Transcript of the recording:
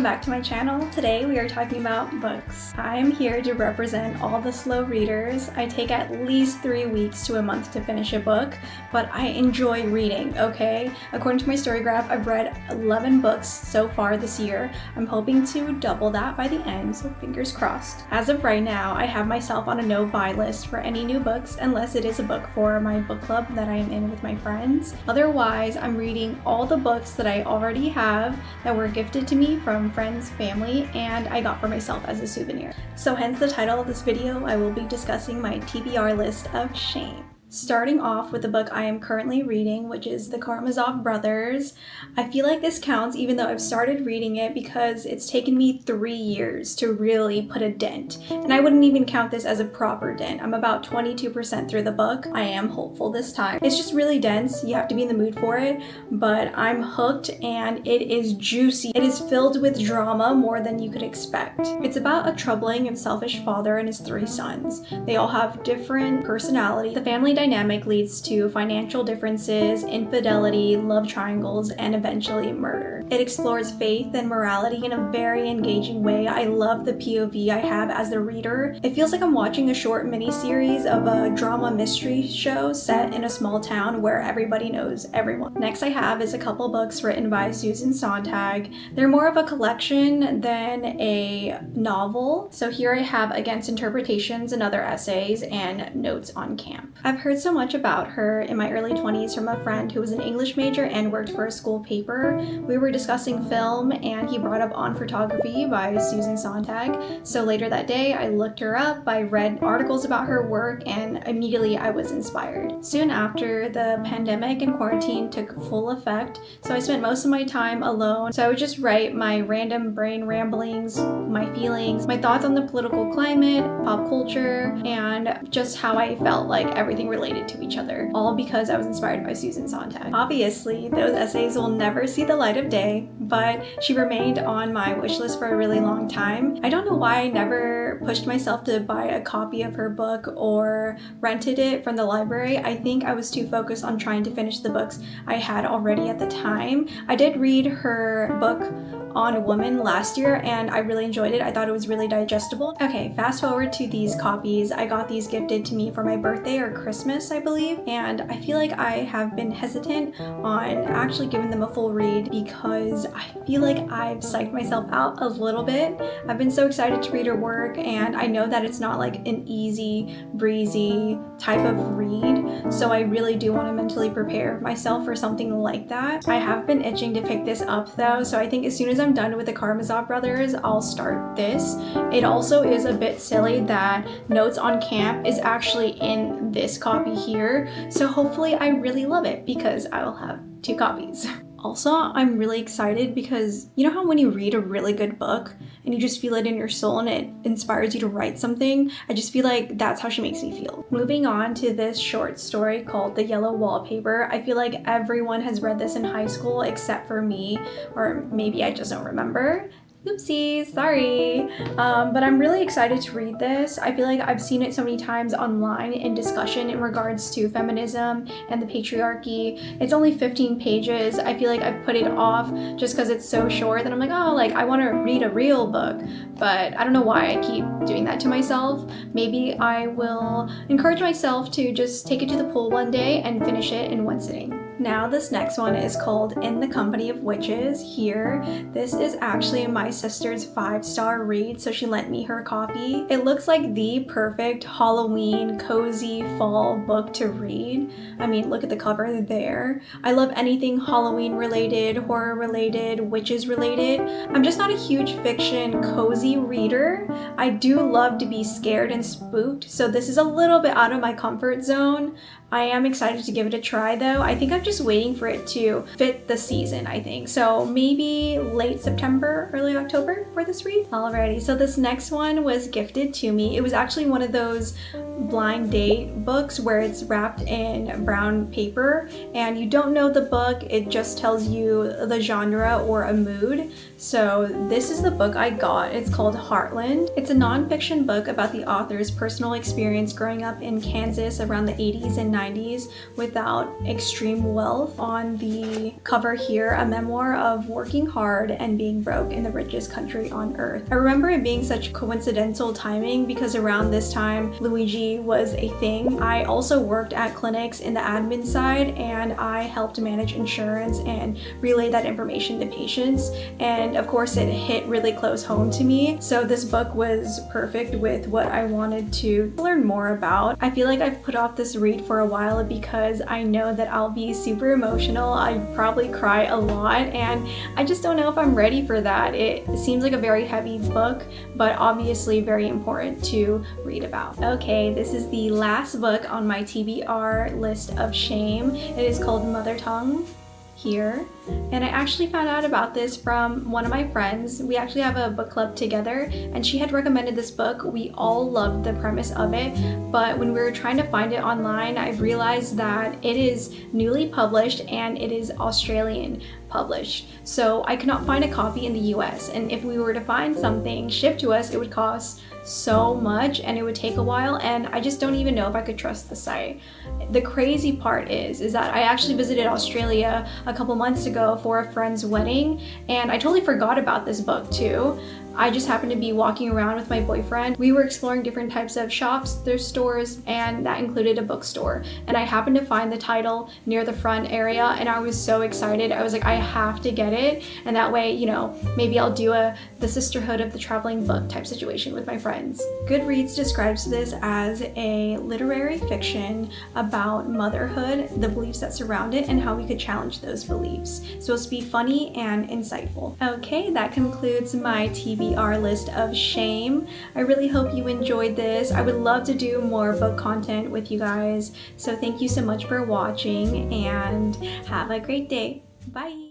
back to my channel. Today we are talking about books. I am here to represent all the slow readers. I take at least 3 weeks to a month to finish a book, but I enjoy reading, okay? According to my story graph, I've read 11 books so far this year. I'm hoping to double that by the end, so fingers crossed. As of right now, I have myself on a no-buy list for any new books unless it is a book for my book club that I am in with my friends. Otherwise, I'm reading all the books that I already have that were gifted to me from friends, family, and I got for myself as a souvenir. So hence the title of this video, I will be discussing my TBR list of shame. Starting off with the book I am currently reading, which is The Karamazov Brothers. I feel like this counts even though I've started reading it because it's taken me 3 years to really put a dent. And I wouldn't even count this as a proper dent. I'm about 22% through the book. I am hopeful this time. It's just really dense. You have to be in the mood for it, but I'm hooked and it is juicy. It is filled with drama more than you could expect. It's about a troubling and selfish father and his 3 sons. They all have different personalities. The family dynamic leads to financial differences, infidelity, love triangles, and eventually murder. It explores faith and morality in a very engaging way. I love the POV I have as the reader. It feels like I'm watching a short mini-series of a drama mystery show set in a small town where everybody knows everyone. Next I have is a couple books written by Susan Sontag. They're more of a collection than a novel. So here I have Against Interpretations and Other Essays and Notes on Camp. I've heard so much about her in my early 20s from a friend who was an English major and worked for a school paper. We were discussing film and he brought up On Photography by Susan Sontag. So later that day I looked her up, I read articles about her work, and immediately I was inspired. Soon after, the pandemic and quarantine took full effect, so I spent most of my time alone. So I would just write my random brain ramblings, my feelings, my thoughts on the political climate, pop culture, and just how I felt like everything related to each other, all because I was inspired by Susan Sontag. Obviously, those essays will never see the light of day, but she remained on my wish list for a really long time. I don't know why I never pushed myself to buy a copy of her book or rented it from the library. I think I was too focused on trying to finish the books I had already at the time. I did read her book On a Woman last year and I really enjoyed it. I thought it was really digestible. Okay, fast forward to these copies. I got these gifted to me for my birthday or Christmas, I believe, and I feel like I have been hesitant on actually giving them a full read because I feel like I've psyched myself out a little bit. I've been so excited to read her work and I know that it's not like an easy, breezy type of read, so I really do want to mentally prepare myself for something like that. I have been itching to pick this up though, so I think as soon as I'm done with the Karamazov Brothers, I'll start this. It also is a bit silly that Notes on Camp is actually in this copy here, so hopefully I really love it because I will have 2 copies. Also, I'm really excited because you know how when you read a really good book and you just feel it in your soul and it inspires you to write something? I just feel like that's how she makes me feel. Moving on to this short story called The Yellow Wallpaper. I feel like everyone has read this in high school except for me, or maybe I just don't remember. Oopsies, sorry. But I'm really excited to read this. I feel like I've seen it so many times online in discussion in regards to feminism and the patriarchy. It's only 15 pages. I feel like I've put it off just because it's so short that I'm like, oh, like I want to read a real book. But I don't know why I keep doing that to myself. Maybe I will encourage myself to just take it to the pool one day and finish it in one sitting. Now this next one is called In the Company of Witches. Here, this is actually my sister's 5-star read, so she lent me her copy. It looks like the perfect Halloween cozy fall book to read. I mean, look at the cover there. I love anything Halloween related, horror related, witches related. I'm just not a huge fiction cozy reader. I do love to be scared and spooked, so this is a little bit out of my comfort zone. I am excited to give it a try though. I think I'm just waiting for it to fit the season, I think. So maybe late September, early October for this read. Alrighty, so this next one was gifted to me. It was actually one of those blind date books where it's wrapped in brown paper and you don't know the book, it just tells you the genre or a mood. So this is the book I got. It's called Heartland. It's a nonfiction book about the author's personal experience growing up in Kansas around the 80s and 90s without extreme wealth. On the cover here, a memoir of working hard and being broke in the richest country on earth. I remember it being such coincidental timing because around this time, Luigi was a thing. I also worked at clinics in the admin side, and I helped manage insurance and relay that information to patients. And of course, it hit really close home to me. So this book was perfect with what I wanted to learn more about. I feel like I've put off this read for a while because I know that I'll be super emotional. I'd probably cry a lot, and I just don't know if I'm ready for that. It seems like a very heavy book, but obviously very important to read about. Okay, this is the last book on my TBR list of shame. It is called Mother Tongue here, and I actually found out about this from one of my friends. We actually have a book club together, and she had recommended this book. We all loved the premise of it, but when we were trying to find it online, I realized that it is newly published and it is Australian published, so I could not find a copy in the US, and if we were to find something shipped to us, it would cost so much and it would take a while, and I just don't even know if I could trust the site. The crazy part is that I actually visited Australia a couple months ago for a friend's wedding, and I totally forgot about this book too. I just happened to be walking around with my boyfriend. We were exploring different types of shops, thrift stores, and that included a bookstore. And I happened to find the title near the front area, and I was so excited. I was like, I have to get it. And that way, you know, maybe I'll do the sisterhood of the traveling book type situation with my friends. Goodreads describes this as a literary fiction about motherhood, the beliefs that surround it, and how we could challenge those beliefs. So it's be funny and insightful. Okay, that concludes my TBR list of shame. I really hope you enjoyed this. I would love to do more book content with you guys. So thank you so much for watching, and have a great day. Bye.